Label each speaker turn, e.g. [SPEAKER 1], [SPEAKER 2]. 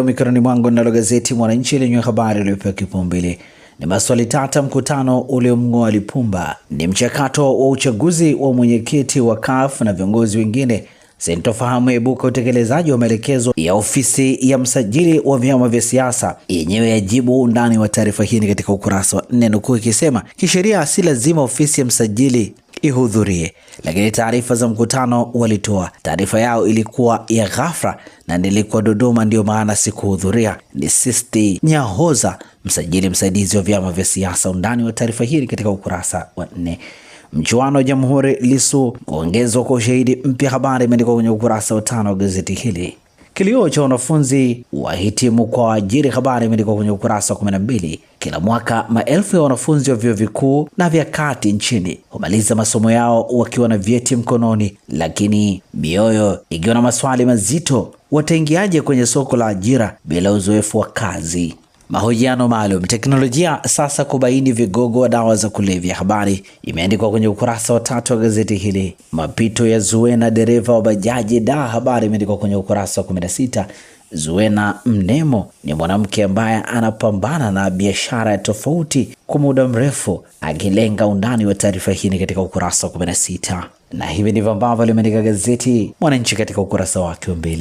[SPEAKER 1] Mikononi mwangu nalo gazeti Mwananchi lenye habari iliyopewa kipaumbele ni maswali tata, mkutano uliomng'oa Lipumba, ni mchakato wa uchaguzi wa mwenyekiti wa CUF na viongozi wengine, sintofahamu ibuka utekelezaji wa maelekezo ya ofisi ya msajili wa vyama vya siasa, yenyewe yajibu undani wa taarifa hii katika ukurasa wa 4, nukuu ikisema kisheria si lazima ofisi ya msajili ihudhurie, lakini taarifa za mkutano walitoa. Taarifa yao ilikuwa ya ghafla na nilikuwa Dodoma, ndio maana sikuhudhuria. Ni Sisti Nyahoza, msajili msaidizi wa vyama vya siasa. Undani wa taarifa hii katika ukurasa wa 4. Mchuano wa Jamhuri Lissu kuongezwa kwa ushahidi mpya, habari imeandikwa kwenye ukurasa wa 5 wa gazeti hili. Kilio cha wanafunzi wahitimu kwa waajiri, habari imeandikwa kwenye ukurasa wa 12. Kila mwaka maelfu ya wanafunzi wa vyuo vikuu na vya kati nchini humaliza masomo yao wakiwa na vyeti mkononi, lakini mioyo ikiwa na maswali mazito: wataingiaje kwenye soko la ajira bila uzoefu wa kazi? Mahojiano maalum, teknolojia sasa kubaini vigogo wa dawa za kulevya, habari imeandikwa kwenye ukurasa wa 3 wa gazeti hili. Mapito ya Zuena dereva wa bajaji habari imeandikwa kwenye ukurasa wa 16. Zuena Mnemo ni mwanamke ambaye anapambana na biashara ya tofauti kwa muda mrefu, akilenga. Undani wa taarifa hii katika ukurasa wa 16, na hivi ndivyo ambavyo limeandika gazeti Mwananchi katika ukurasa wake wa mbele.